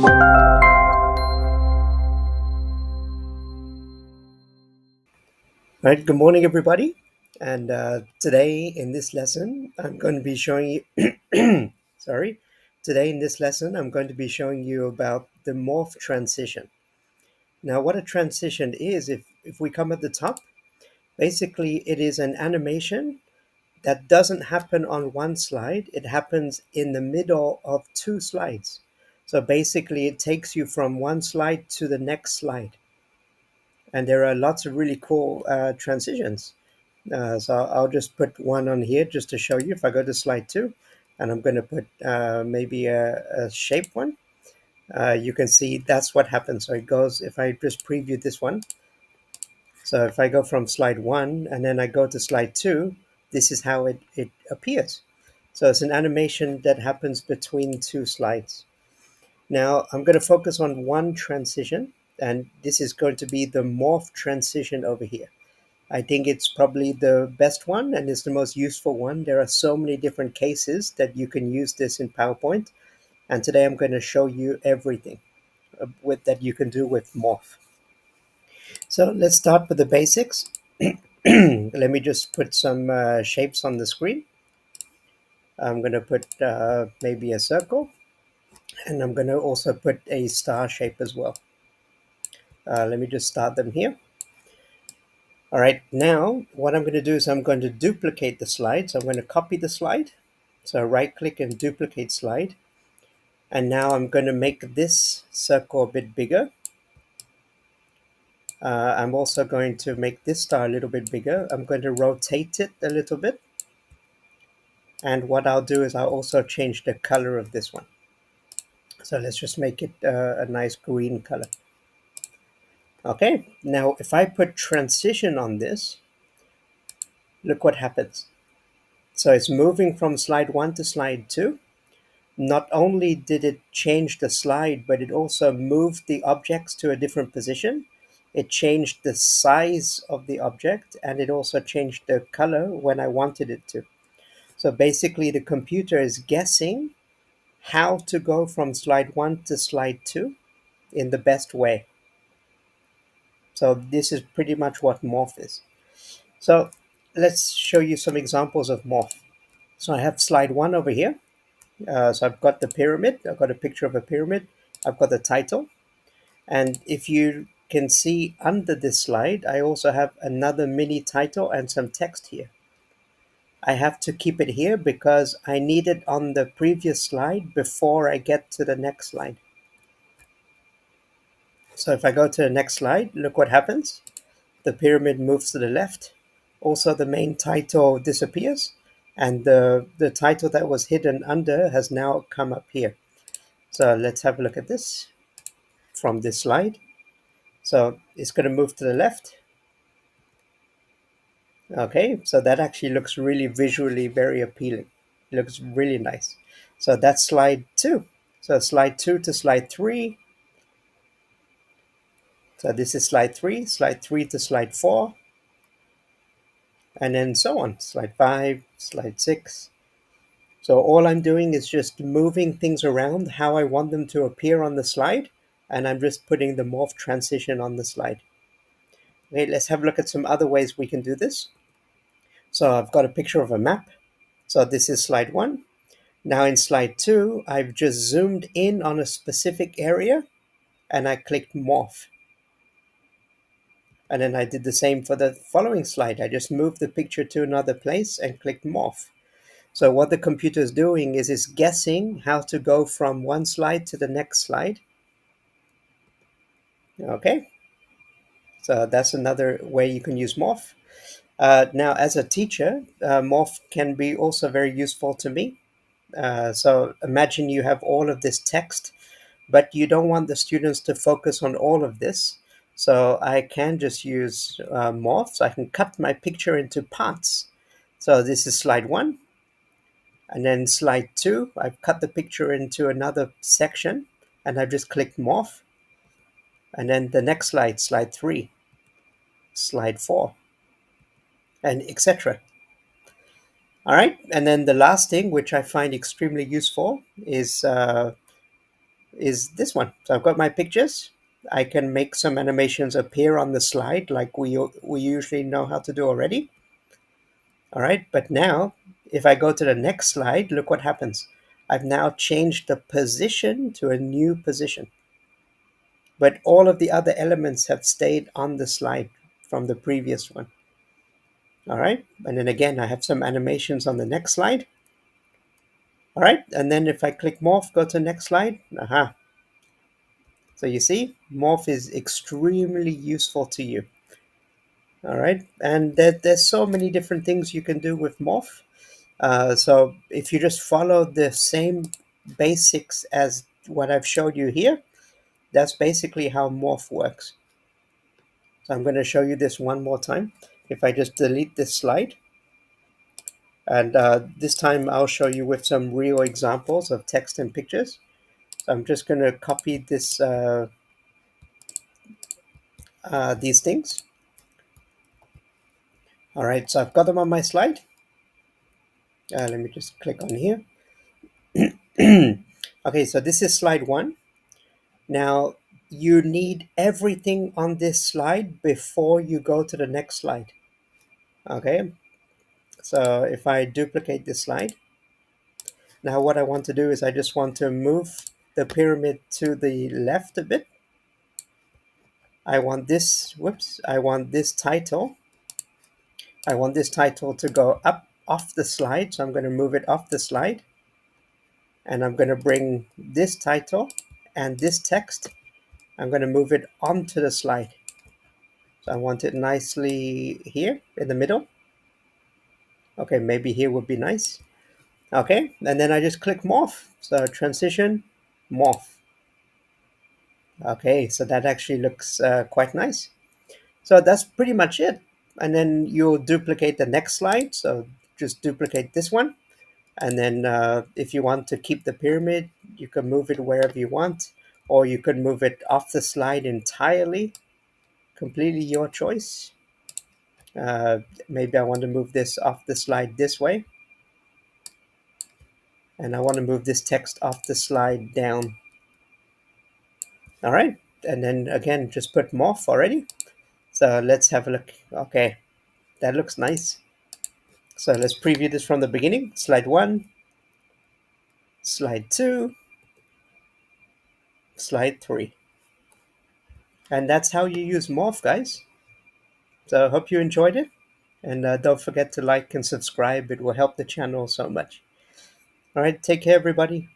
All right, good morning, everybody. And today in this lesson, I'm going to be showing you, sorry, today in this lesson, I'm going to be showing you about the morph transition. Now, what a transition is, if we come at the top, basically it is an animation that doesn't happen on one slide. It happens in the middle of two slides. So basically it takes you from one slide to the next slide. And there are lots of really cool transitions. So I'll just put one on here just to show you. If I go to slide 2, and I'm going to put maybe a shape one, you can see that's what happens. So it goes, if I just preview this one, so if I go from slide 1 and then I go to slide 2, this is how it appears. So it's an animation that happens between two slides. Now I'm going to focus on one transition, and this is going to be the morph transition over here. I think it's probably the best one and it's the most useful one. There are so many different cases that you can use this in PowerPoint. And today I'm going to show you everything with that you can do with Morph. So let's start with the basics. Let me just put some shapes on the screen. I'm going to put maybe a circle, and I'm going to also put a star shape as well. Let me just start them here. All right, now what I'm going to do is I'm going to duplicate the slide. So I'm going to copy the slide. So right click and duplicate slide. And now I'm going to make this circle a bit bigger. I'm also going to make this star a little bit bigger. I'm going to rotate it a little bit. And what I'll do is I'll also change the color of this one. So let's just make it a nice green color. Okay, now if I put transition on this, look what happens. So it's moving from slide 1 to slide 2. Not only did it change the slide, but it also moved the objects to a different position. It changed the size of the object, and it also changed the color when I wanted it to. So basically the computer is guessing how to go from slide 1 to slide 2 in the best way. So this is pretty much what Morph is. So let's show you some examples of Morph. So I have slide 1 over here. So I've got the pyramid. I've got a picture of a pyramid. I've got the title. And if you can see under this slide, I also have another mini title and some text here. I have to keep it here because I need it on the previous slide before I get to the next slide. So if I go to the next slide, look what happens. The pyramid moves to the left. Also, the main title disappears. And the title that was hidden under has now come up here. So let's have a look at this from this slide. So it's going to move to the left. Okay, so that actually looks really visually very appealing. It looks really nice. So that's slide 2. So slide 2 to slide 3. So this is slide 3 to slide 4, and then so on. Slide 5, slide 6. So all I'm doing is just moving things around how I want them to appear on the slide, and I'm just putting the morph transition on the slide. Okay, let's have a look at some other ways we can do this. So I've got a picture of a map. So this is slide 1. Now in slide 2, I've just zoomed in on a specific area and I clicked morph. And then I did the same for the following slide. I just moved the picture to another place and clicked morph. So what the computer is doing is it's guessing how to go from one slide to the next slide. Okay, so that's another way you can use morph. Now, as a teacher, morph can be also very useful to me. So imagine you have all of this text, but you don't want the students to focus on all of this. So I can just use morph. So I can cut my picture into parts. So this is slide 1. And then slide 2, I've cut the picture into another section, and I've just clicked morph. And then the next slide, slide 3, slide 4, and etc. All right, and then the last thing, which I find extremely useful, is is this one. So I've got my pictures. I can make some animations appear on the slide like we usually know how to do already. All right, but now if I go to the next slide, look what happens. I've now changed the position to a new position, but all of the other elements have stayed on the slide from the previous one. All right, and then again, I have some animations on the next slide. All right, and then if I click Morph, go to next slide. Aha. So you see, Morph is extremely useful to you. All right, and there's so many different things you can do with Morph. So if you just follow the same basics as what I've showed you here, that's basically how Morph works. So I'm going to show you this one more time. If I just delete this slide, and this time I'll show you with some real examples of text and pictures. So I'm just going to copy these things. All right, so I've got them on my slide. Let me just click on here. Okay, so this is slide one. Now, you need everything on this slide before you go to the next slide. Okay, so if I duplicate this slide, now what I want to do is I just want to move the pyramid to the left a bit. I want this, whoops, I want this title. I want this title to go up off the slide, so I'm going to move it off the slide. And I'm going to bring this title and this text, I'm going to move it onto the slide. So I want it nicely here in the middle. Okay, maybe here would be nice. Okay, and then I just click Morph. So transition, Morph. Okay, so that actually looks quite nice. So that's pretty much it. And then you'll duplicate the next slide. So just duplicate this one. And then if you want to keep the pyramid, you can move it wherever you want, or you could move it off the slide entirely, completely your choice. Maybe I want to move this off the slide this way, and I want to move this text off the slide down. All right, and then again, just put Morph already. So let's have a look. Okay, that looks nice. So let's preview this from the beginning. Slide one, slide two, slide three. And that's how you use Morph, guys. So I hope you enjoyed it. And don't forget to like and subscribe. It will help the channel so much. All right, take care, everybody.